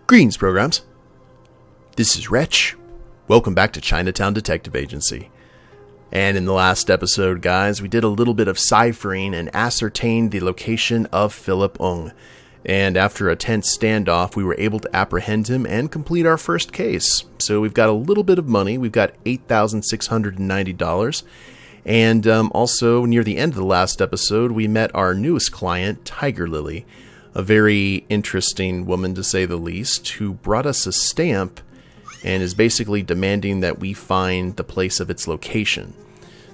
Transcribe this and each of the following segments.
Greetings, programs. This is Wretch. Welcome back to Chinatown Detective Agency. And in the last episode, guys, we did a little bit of ciphering and ascertained the location of Philip Ung. And after a tense standoff, we were able to apprehend him and complete our first case. So we've got a little bit of money. We've got $8,690. And also, near the end of the last episode, we met our newest client, Tiger Lily. A very interesting woman, to say the least, who brought us a stamp and is basically demanding that we find the place of its location.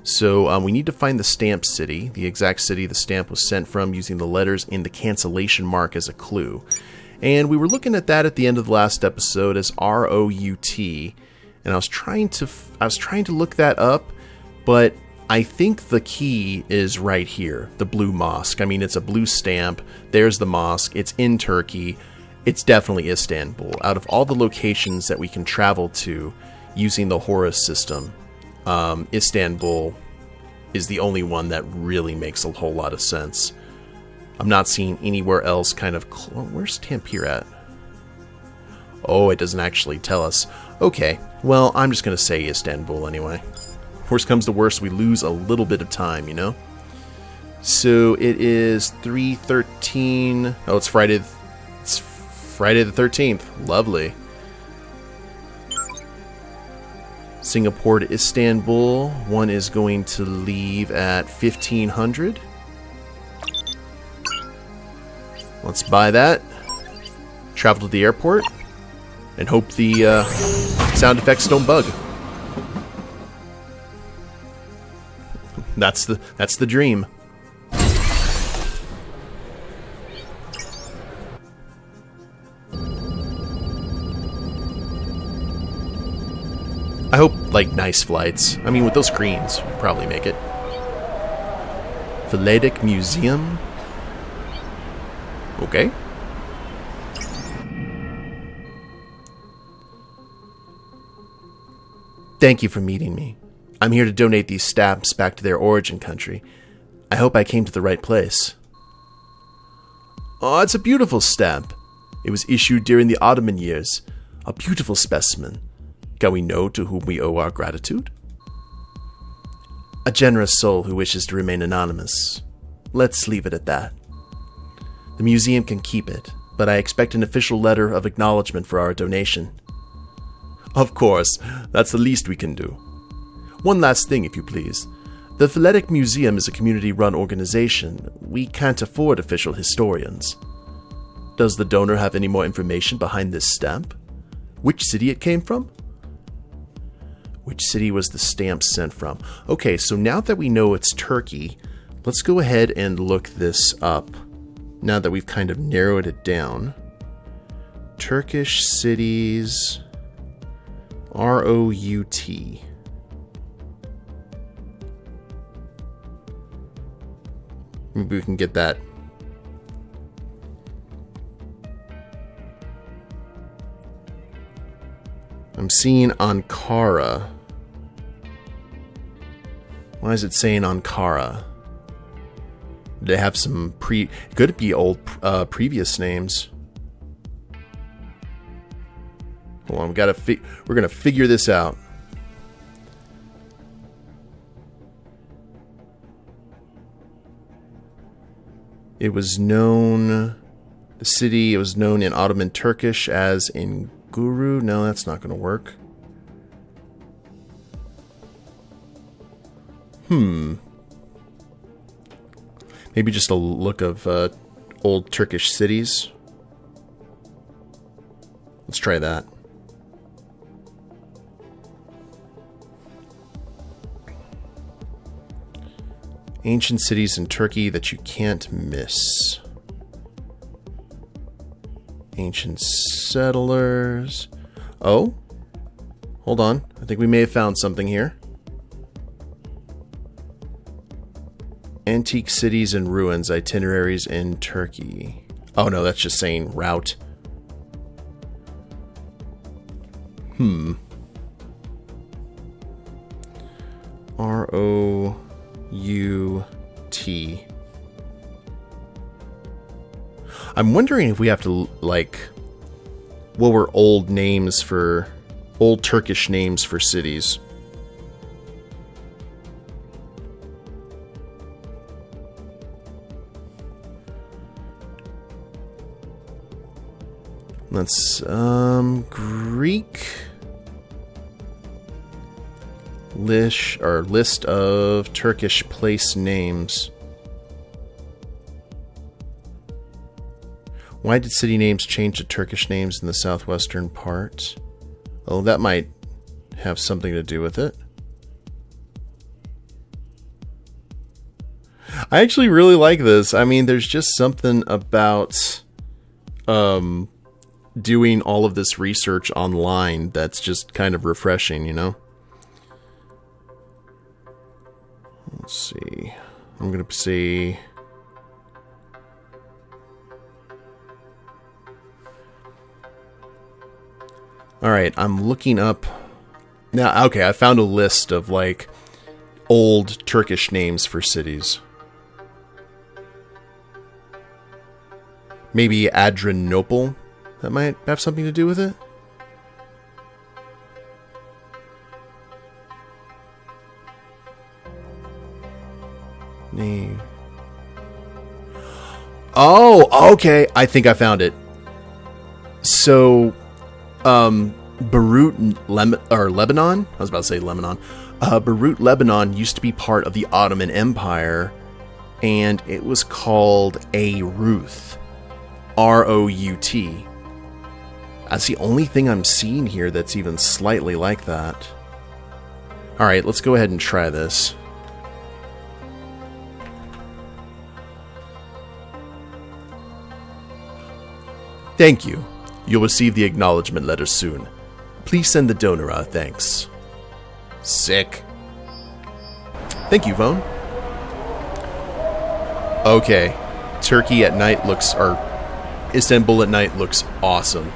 So we need to find the stamp city, the exact city the stamp was sent from, using the letters in the cancellation mark as a clue. And we were looking at that at the end of the last episode as R-O-U-T, and I was trying to look that up, but I think the key is right here, the blue mosque. I mean, it's a blue stamp. There's the mosque. It's in Turkey. It's definitely Istanbul. Out of all the locations that we can travel to using the Horus system, Istanbul is the only one that really makes a whole lot of sense. I'm not seeing anywhere else kind of... Where's Tampere at? Oh, it doesn't actually tell us. Okay, well, I'm just going to say Istanbul anyway. Worst comes to worst, we lose a little bit of time, you know? So it is 3/13. Oh, it's Friday the 13th. Lovely. Singapore to Istanbul. One is going to leave at 1500. Let's buy that. Travel to the airport. And hope the sound effects don't bug. That's the dream. I hope, like, nice flights. I mean, with those screens, we'll probably make it. Philatelic Museum. Okay. Thank you for meeting me. I'm here to donate these stamps back to their origin country. I hope I came to the right place. Oh, it's a beautiful stamp. It was issued during the Ottoman years. A beautiful specimen. Can we know to whom we owe our gratitude? A generous soul who wishes to remain anonymous. Let's leave it at that. The museum can keep it, but I expect an official letter of acknowledgement for our donation. Of course, that's the least we can do. One last thing, if you please. The Philatelic Museum is a community-run organization. We can't afford official historians. Does the donor have any more information behind this stamp? Which city it came from? Which city was the stamp sent from? Okay, so now that we know it's Turkey, let's go ahead and look this up. Now that we've kind of narrowed it down. Turkish cities... R-O-U-T. Maybe we can get that. I'm seeing Ankara. Why is it saying Ankara? Do they have some could it be old previous names? Hold on, we're gonna figure this out. It was known, the city, it was known in Ottoman Turkish as Inguru. No, that's not going to work. Maybe just a look of old Turkish cities. Let's try that. Ancient cities in Turkey that you can't miss. Ancient settlers. Oh, hold on. I think we may have found something here. Antique cities and ruins, itineraries in Turkey. Oh no, that's just saying route. R-O-U-T. I'm wondering if we have to, like, what were old Turkish names for cities? Let's, Greek list of Turkish place names. Why did city names change to Turkish names in the southwestern part? Oh, that might have something to do with it. I actually really like this. I mean, there's just something about doing all of this research online that's just kind of refreshing, you know? Let's see. I'm going to say... Alright, I'm looking up... Now, okay, I found a list of, like, old Turkish names for cities. Maybe Adrianople? That might have something to do with it? Name. Oh, okay. I think I found it. So, Beirut, Lebanon? I was about to say Lebanon. Beirut, Lebanon used to be part of the Ottoman Empire, and it was called Ruth. R-O-U-T. That's the only thing I'm seeing here that's even slightly like that. Alright, let's go ahead and try this. Thank you. You'll receive the acknowledgement letter soon. Please send the donor our thanks. Sick. Thank you, Vone. Okay. Turkey at night looks... or Istanbul at night looks awesome.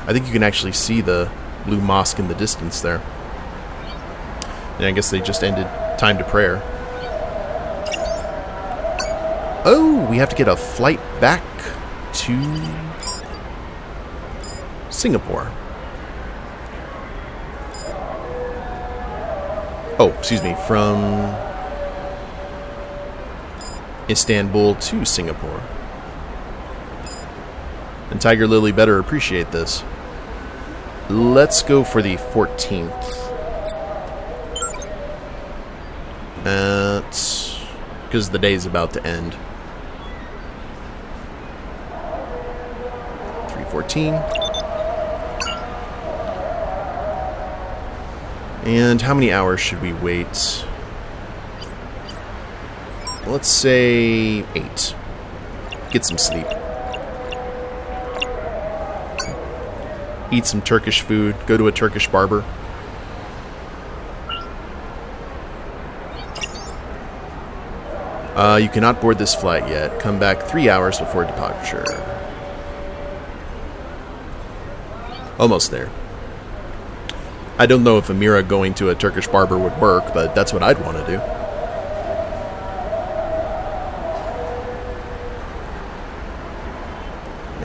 I think you can actually see the blue mosque in the distance there. And I guess they just ended time to prayer. Oh, we have to get a flight back to Singapore. Oh, excuse me, from Istanbul to Singapore. And Tiger Lily better appreciate this. Let's go for the 14th. Because the day's about to end. 3:14. And how many hours should we wait? Let's say 8. Get some sleep. Eat some Turkish food. Go to a Turkish barber. You cannot board this flight yet. Come back 3 hours before departure. Almost there. I don't know if Amira going to a Turkish barber would work, but that's what I'd want to do.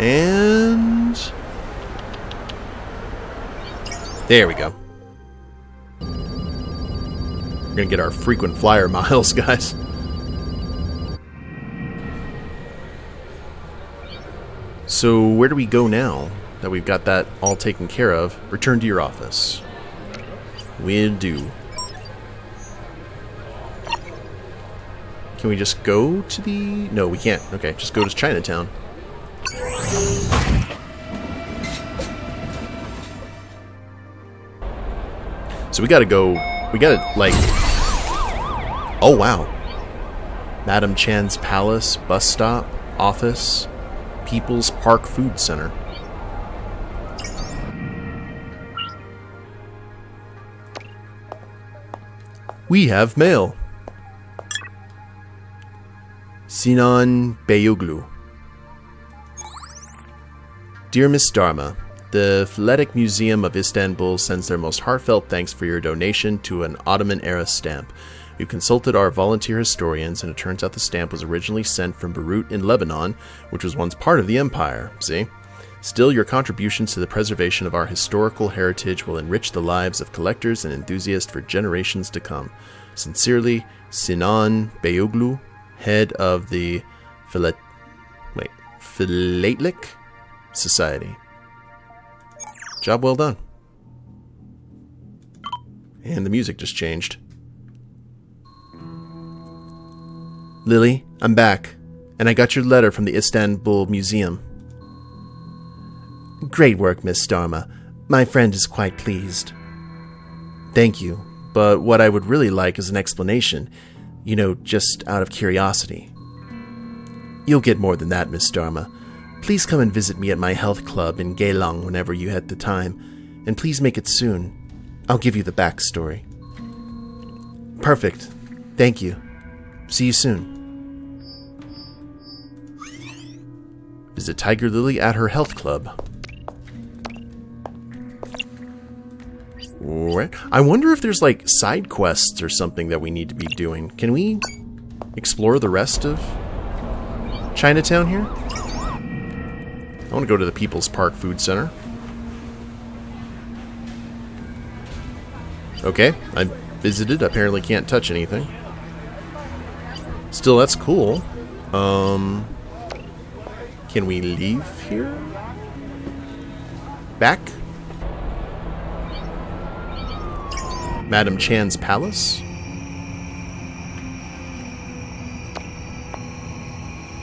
And... there we go. We're gonna get our frequent flyer miles, guys. So, where do we go now that we've got that all taken care of? Return to your office. Will do. Can we just go to the... no, we can't. Okay, just go to Chinatown. So we gotta go... we gotta, like... oh, wow. Madam Chan's Palace, bus stop, office, People's Park Food Center. We have mail. Sinan Beyoglu. Dear Miss Dharma, the Philatelic Museum of Istanbul sends their most heartfelt thanks for your donation to an Ottoman-era stamp. You consulted our volunteer historians, and it turns out the stamp was originally sent from Beirut in Lebanon, which was once part of the empire. See? Still, your contributions to the preservation of our historical heritage will enrich the lives of collectors and enthusiasts for generations to come. Sincerely, Sinan Beyoglu, head of the Philatelic Society. Job well done. And the music just changed. Lily, I'm back, and I got your letter from the Istanbul Museum. Great work, Miss Dharma. My friend is quite pleased. Thank you, but what I would really like is an explanation, just out of curiosity. You'll get more than that, Miss Dharma. Please come and visit me at my health club in Geylang whenever you have the time, and please make it soon. I'll give you the backstory. Perfect. Thank you. See you soon. Visit Tiger Lily at her health club. I wonder if there's side quests or something that we need to be doing. Can we explore the rest of Chinatown here? I want to go to the People's Park Food Center. Okay, I visited. Apparently can't touch anything. Still, that's cool. Can we leave here? Back? Madam Chan's palace?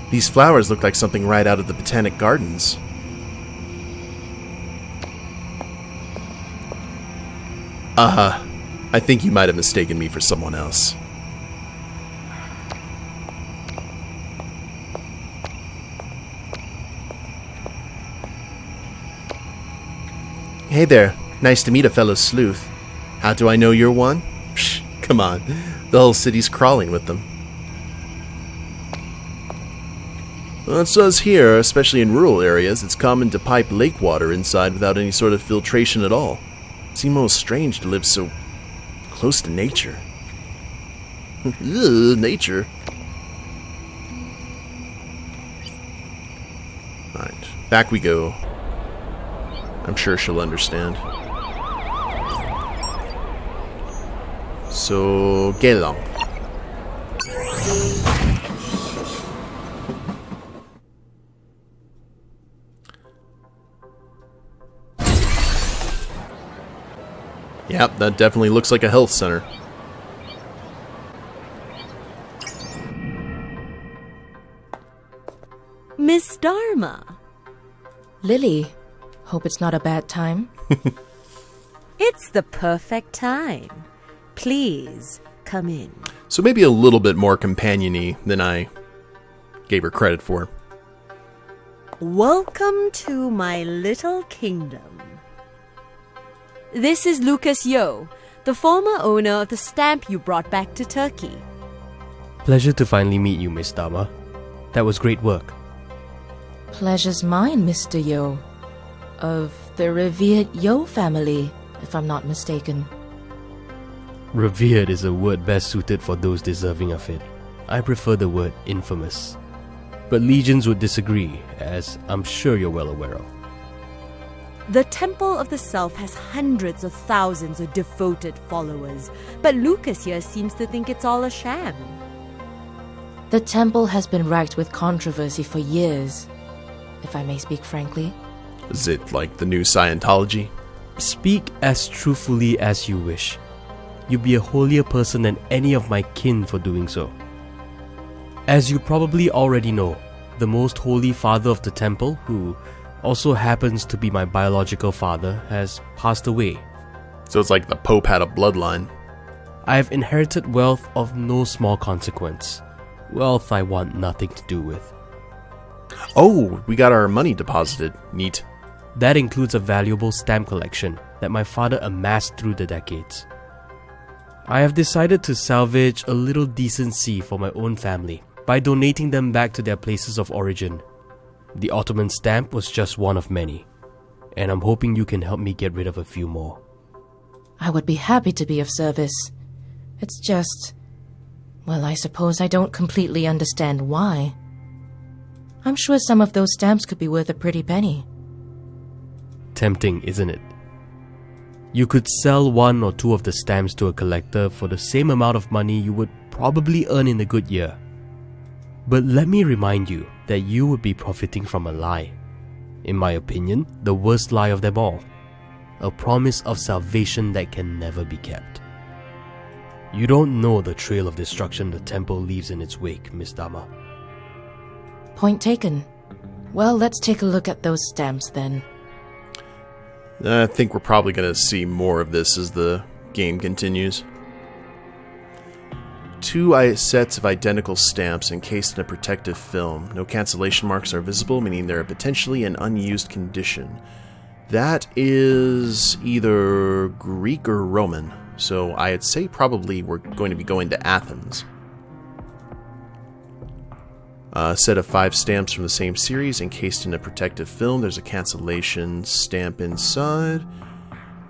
These flowers look like something right out of the Botanic Gardens. I think you might have mistaken me for someone else. Hey there, nice to meet a fellow sleuth. How do I know you're one? Psh, come on, the whole city's crawling with them. Well, it says here, especially in rural areas, it's common to pipe lake water inside without any sort of filtration at all. It seems most strange to live so close to nature. Ugh, nature. Alright, back we go. I'm sure she'll understand. So, Geylang. Yep, that definitely looks like a health center. Miss Dharma. Lily, hope it's not a bad time. It's the perfect time. Please, come in. So maybe a little bit more companion-y than I gave her credit for. Welcome to my little kingdom. This is Lucas Yo, the former owner of the stamp you brought back to Turkey. Pleasure to finally meet you, Miss Dharma. That was great work. Pleasure's mine, Mr. Yo. Of the revered Yo family, if I'm not mistaken. Revered is a word best suited for those deserving of it. I prefer the word infamous. But legions would disagree, as I'm sure you're well aware of. The Temple of the Self has hundreds of thousands of devoted followers, but Lucas here seems to think it's all a sham. The temple has been racked with controversy for years, if I may speak frankly. Is it like the new Scientology? Speak as truthfully as you wish. You'd be a holier person than any of my kin for doing so. As you probably already know, the most holy father of the temple, who also happens to be my biological father, has passed away. So it's like the Pope had a bloodline. I have inherited wealth of no small consequence. Wealth I want nothing to do with. Oh, we got our money deposited. Neat. That includes a valuable stamp collection that my father amassed through the decades. I have decided to salvage a little decency for my own family by donating them back to their places of origin. The Ottoman stamp was just one of many, and I'm hoping you can help me get rid of a few more. I would be happy to be of service. It's just... well, I suppose I don't completely understand why. I'm sure some of those stamps could be worth a pretty penny. Tempting, isn't it? You could sell 1 or 2 of the stamps to a collector for the same amount of money you would probably earn in a good year. But let me remind you that you would be profiting from a lie. In my opinion, the worst lie of them all. A promise of salvation that can never be kept. You don't know the trail of destruction the temple leaves in its wake, Miss Dama. Point taken. Well, let's take a look at those stamps then. I think we're probably going to see more of this as the game continues. 2 sets of identical stamps encased in a protective film. No cancellation marks are visible, meaning they're potentially in unused condition. That is either Greek or Roman, so I'd say probably we're going to be going to Athens. A set of 5 stamps from the same series encased in a protective film. There's a cancellation stamp inside.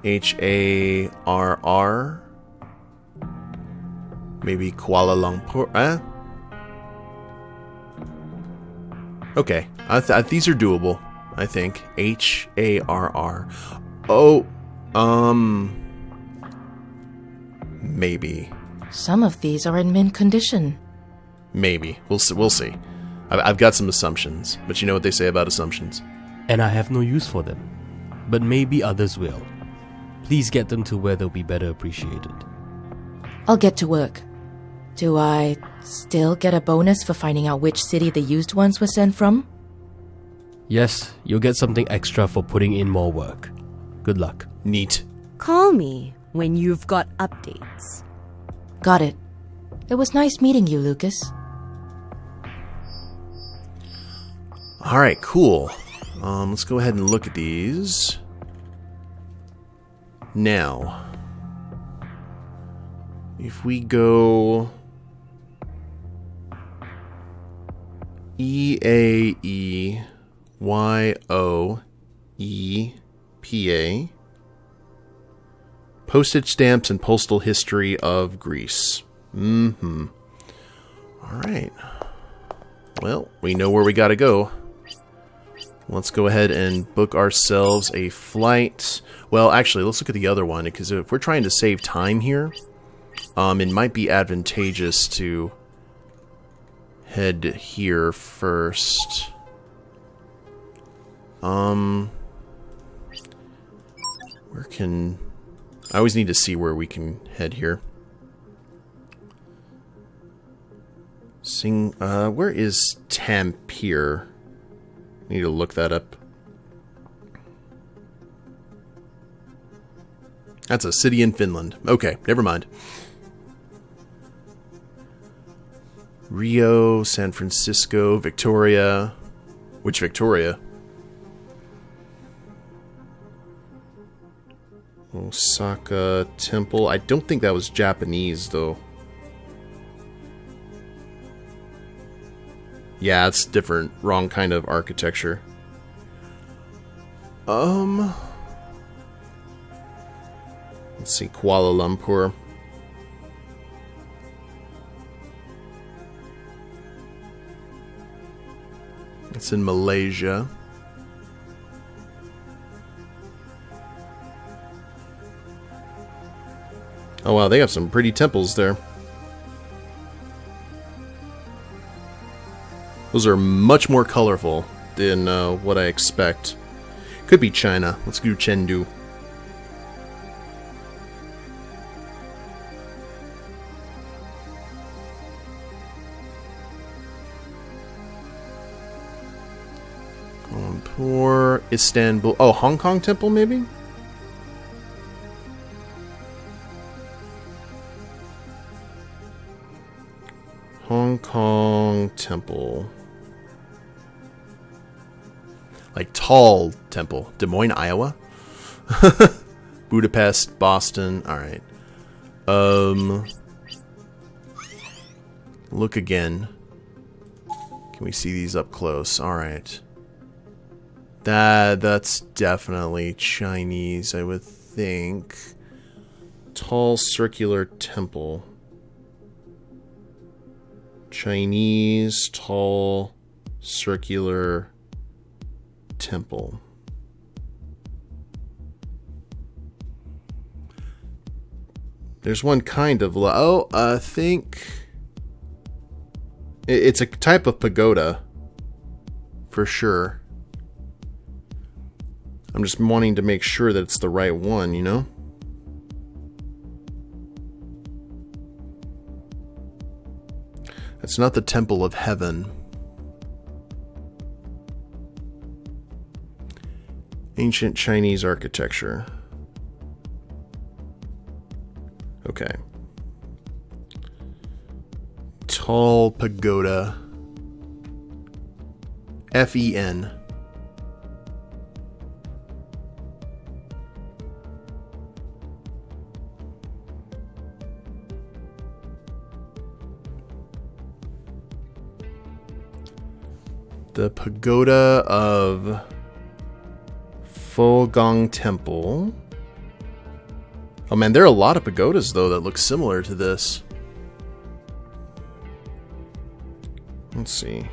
HARR. Maybe Kuala Lumpur. Okay. These are doable, I think. HARR. Oh, maybe. Some of these are in mint condition. Maybe. We'll see. I've got some assumptions, but you know what they say about assumptions. And I have no use for them. But maybe others will. Please get them to where they'll be better appreciated. I'll get to work. Do I still get a bonus for finding out which city the used ones were sent from? Yes, you'll get something extra for putting in more work. Good luck. Neat. Call me when you've got updates. Got it. It was nice meeting you, Lucas. Alright, cool. Let's go ahead and look at these. Now, if we go EAEYOEPA, postage stamps and postal history of Greece. Alright. Well, we know where we gotta go. Let's go ahead and book ourselves a flight. Well, actually, let's look at the other one, because if we're trying to save time here, it might be advantageous to head here first. Where can... I always need to see where we can head here. Where is Tampere? Need to look that up. That's a city in Finland. Okay, never mind. Rio, San Francisco, Victoria. Which Victoria? Osaka Temple. I don't think that was Japanese, though. Yeah, it's different. Wrong kind of architecture. Let's see, Kuala Lumpur. It's in Malaysia. Oh wow, they have some pretty temples there. Those are much more colorful than what I expect. Could be China. Let's do Chengdu. Lumpur, Istanbul. Oh, Hong Kong Temple, maybe? Hong Kong Temple. Like tall temple. Des Moines, Iowa? Budapest, Boston. Alright. Look again. Can we see these up close? Alright. That's definitely Chinese, I would think. Tall circular temple. Chinese tall circular temple. There's one kind of... I think... It's a type of pagoda. For sure. I'm just wanting to make sure that it's the right one, you know? It's not the Temple of Heaven. Ancient Chinese architecture. Okay. Tall pagoda. F-E-N. The Pagoda of Fogong Temple. Oh man, there are a lot of pagodas though that look similar to this. Let's see.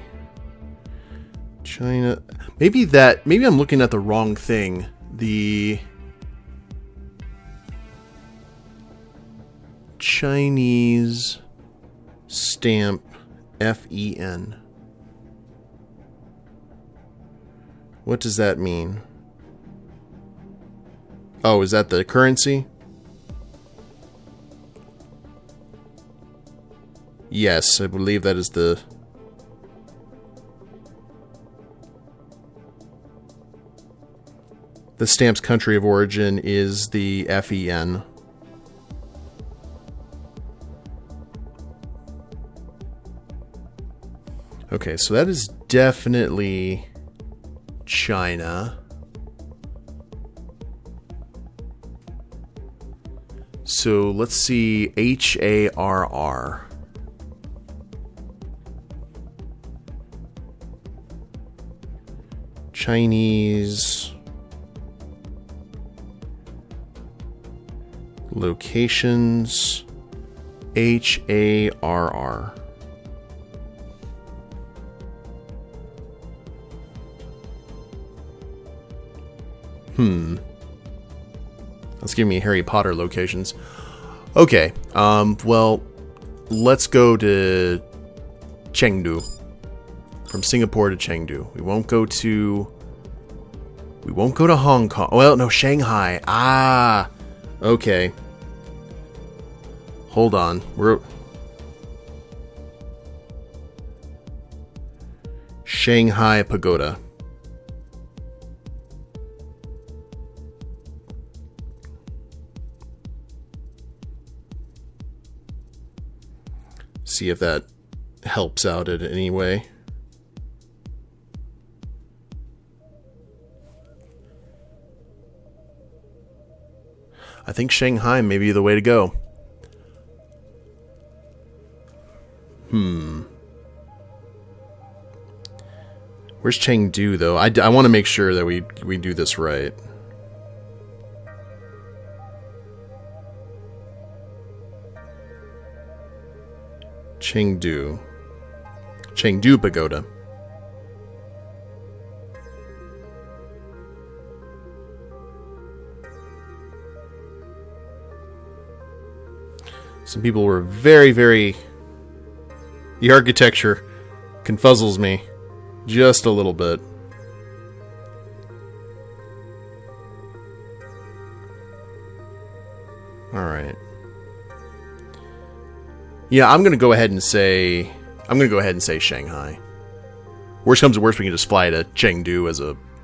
China. Maybe I'm looking at the wrong thing. The Chinese stamp F-E-N. What does that mean? Oh, is that the currency? Yes, I believe that is the... The stamp's country of origin is the FEN. Okay, so that is definitely China. So let's see, HARR. Chinese locations, HARR. Let's give me Harry Potter locations. Okay, well, let's go to Chengdu. From Singapore to Chengdu. We won't go to Hong Kong. Well, no, Shanghai. Ah, okay. Hold on. We're Shanghai Pagoda. See if that helps out in any way. I think Shanghai may be the way to go. Where's Chengdu, though? I want to make sure that we do this right. Chengdu Pagoda. Some people were very, very... The architecture confuzzles me just a little bit. Alright. Yeah, I'm gonna go ahead and say Shanghai. Worst comes to worst, we can just fly to Chengdu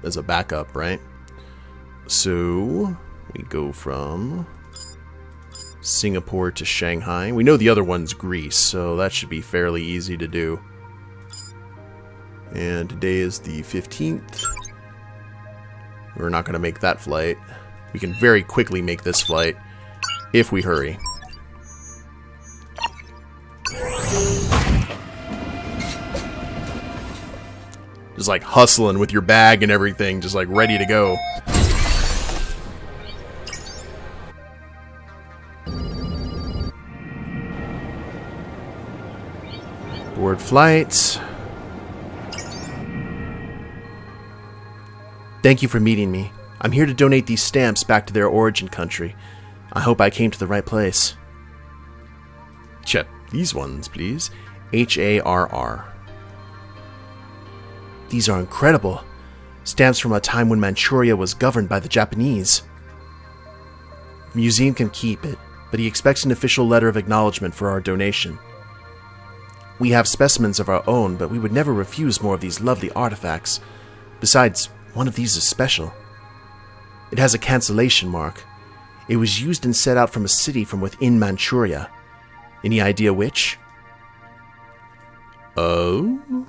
as a backup, right? So we go from Singapore to Shanghai. We know the other one's Greece, so that should be fairly easy to do. And today is the 15th. We're not going to make that flight. We can very quickly make this flight if we hurry. Just like hustling with your bag and everything, just like ready to go. Board flights. Thank you for meeting me. I'm here to donate these stamps back to their origin country. I hope I came to the right place. Check these ones, please. HARR. These are incredible. Stamps from a time when Manchuria was governed by the Japanese. The museum can keep it, but he expects an official letter of acknowledgement for our donation. We have specimens of our own, but we would never refuse more of these lovely artifacts. Besides, one of these is special. It has a cancellation mark. It was used and set out from a city from within Manchuria. Any idea which? Oh?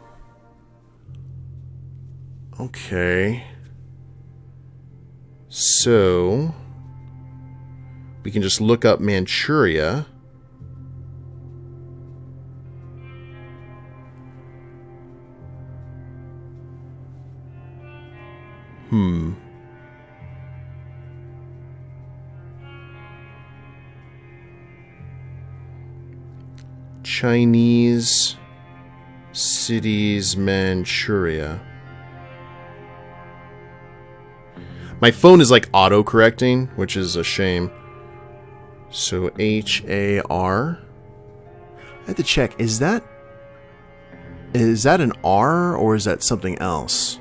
Okay. So, we can just look up Manchuria. Chinese cities, Manchuria. My phone is like auto-correcting, which is a shame. So HAR. I have to check. Is that an R or is that something else?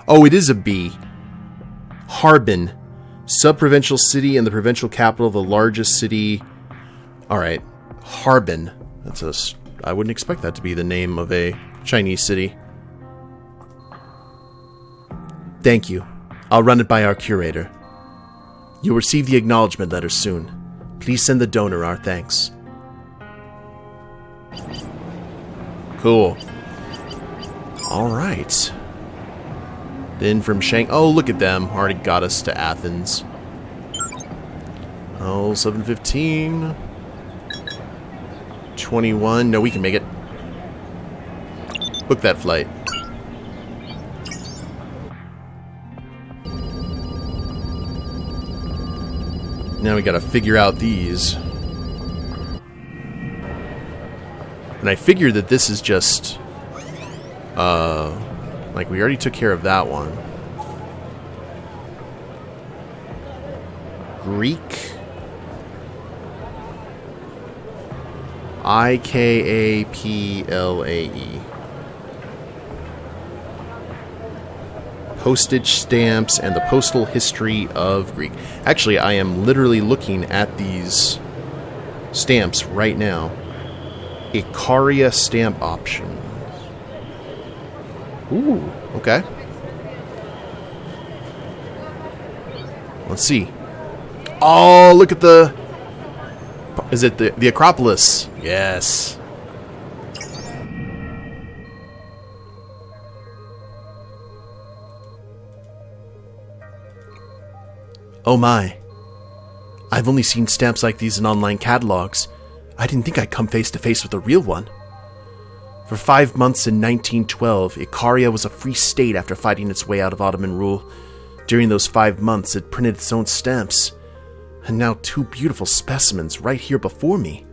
Oh, it is a B. Harbin. Sub-provincial city and the provincial capital of the largest city. Alright. Harbin. I wouldn't expect that to be the name of a Chinese city. Thank you. I'll run it by our curator. You'll receive the acknowledgement letter soon. Please send the donor our thanks. Cool. Alright. Then from Shanghai... Oh, look at them. Already got us to Athens. Oh, 7:15. 21. No, we can make it. Book that flight. Now we gotta figure out these. And I figured that this is just... like, we already took care of that one. Greek. IKAPLAE. Postage stamps and the postal history of Greek. Actually, I am literally looking at these stamps right now. Icaria stamp option. Ooh, okay. Let's see. Oh, look at the... Is it the Acropolis? Yes. Oh my. I've only seen stamps like these in online catalogs. I didn't think I'd come face to face with a real one. For 5 months in 1912, Icaria was a free state after fighting its way out of Ottoman rule. During those 5 months, it printed its own stamps. And now 2 beautiful specimens right here before me.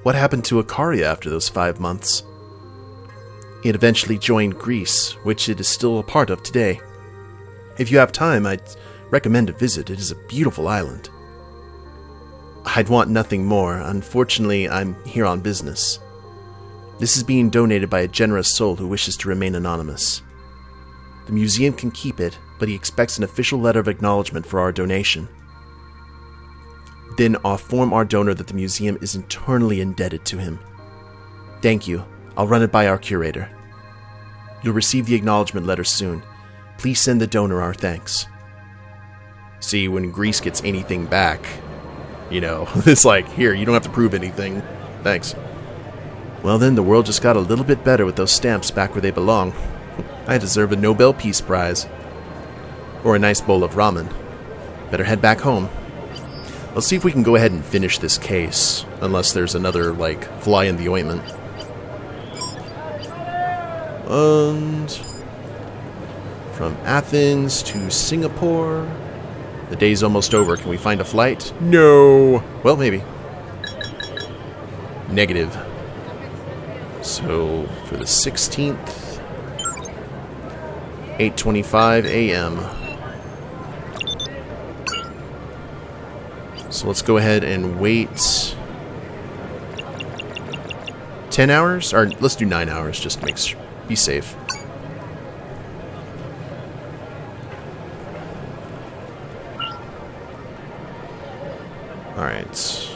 What happened to Icaria after those 5 months? It eventually joined Greece, which it is still a part of today. If you have time, I'd recommend a visit. It is a beautiful island. I'd want nothing more. Unfortunately, I'm here on business. This is being donated by a generous soul who wishes to remain anonymous. The museum can keep it, but he expects an official letter of acknowledgement for our donation. Then I'll inform our donor that the museum is eternally indebted to him. Thank you. I'll run it by our curator. You'll receive the acknowledgement letter soon. Please send the donor our thanks. See, when Greece gets anything back, you know, it's like, here, you don't have to prove anything. Thanks. Well then, the world just got a little bit better with those stamps back where they belong. I deserve a Nobel Peace Prize. Or a nice bowl of ramen. Better head back home. Let's see if we can go ahead and finish this case. Unless there's another, like, fly in the ointment. And... from Athens to Singapore. The day's almost over. Can we find a flight? No! Well, maybe. Negative. So, for the 16th... 8:25 a.m. So let's go ahead and wait 10 hours? Or let's do 9 hours just to be safe. Alright.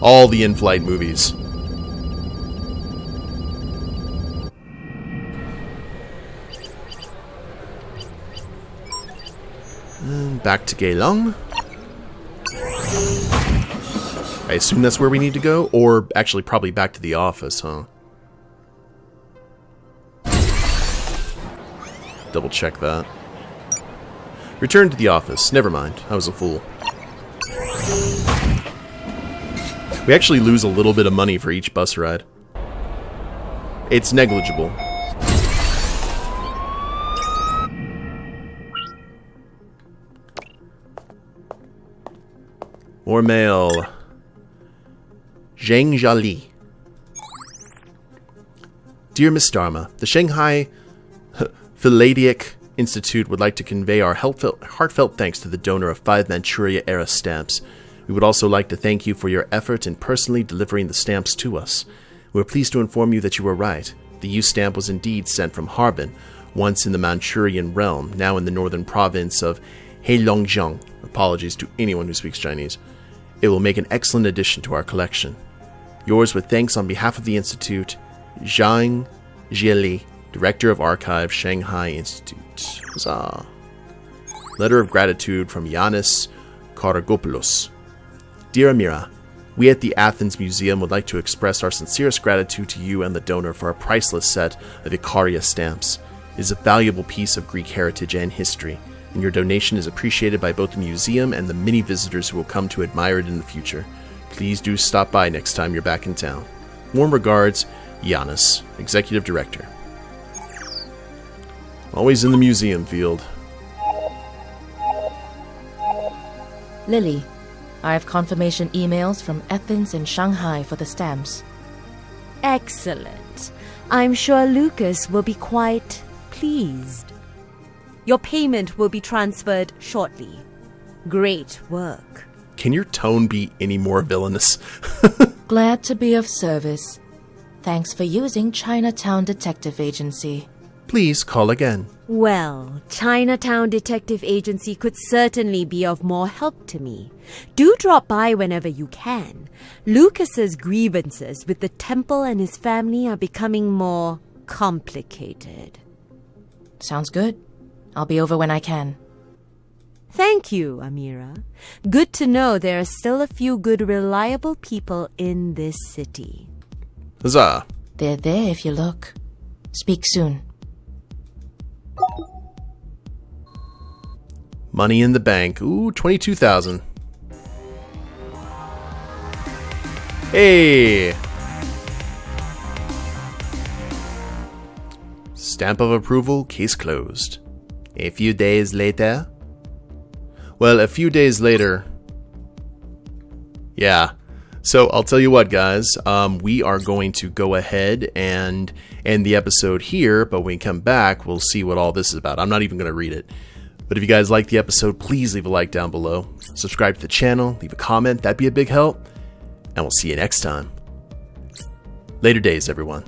All the in-flight movies. And back to Gaelong. I assume that's where we need to go, or actually probably back to the office, huh? Double check that. Return to the office. Never mind, I was a fool. We actually lose a little bit of money for each bus ride. It's negligible. More mail. Zheng Jiali. Dear Miss Dharma, the Shanghai Philatelic Institute would like to convey our heartfelt thanks to the donor of 5 Manchuria-era stamps. We would also like to thank you for your effort in personally delivering the stamps to us. We are pleased to inform you that you were right. The U stamp was indeed sent from Harbin, once in the Manchurian realm, now in the northern province of Heilongjiang. Apologies to anyone who speaks Chinese. It will make an excellent addition to our collection. Yours with thanks on behalf of the Institute, Zhang Jiali, Director of Archive, Shanghai Institute. Huzzah. Letter of gratitude from Yanis Karagopoulos. Dear Amira, we at the Athens Museum would like to express our sincerest gratitude to you and the donor for a priceless set of Ikaria stamps. It is a valuable piece of Greek heritage and history, and your donation is appreciated by both the museum and the many visitors who will come to admire it in the future. Please do stop by next time you're back in town. Warm regards, Yanis, Executive Director. Always in the museum field. Lily, I have confirmation emails from Athens and Shanghai for the stamps. Excellent. I'm sure Lucas will be quite pleased. Your payment will be transferred shortly. Great work. Can your tone be any more villainous? Glad to be of service. Thanks for using Chinatown Detective Agency. Please call again. Well, Chinatown Detective Agency could certainly be of more help to me. Do drop by whenever you can. Lucas's grievances with the temple and his family are becoming more complicated. Sounds good. I'll be over when I can. Thank you, Amira. Good to know there are still a few good, reliable people in this city. Huzzah. They're there if you look. Speak soon. Money in the bank. Ooh, 22,000. Hey! Stamp of approval, case closed. A few days later. Well, a few days later. Yeah. So I'll tell you what, guys. We are going to go ahead and end the episode here, but when we come back, we'll see what all this is about. I'm not even going to read it. But if you guys like the episode, please leave a like down below. Subscribe to the channel, leave a comment. That'd be a big help. And we'll see you next time. Later days, everyone.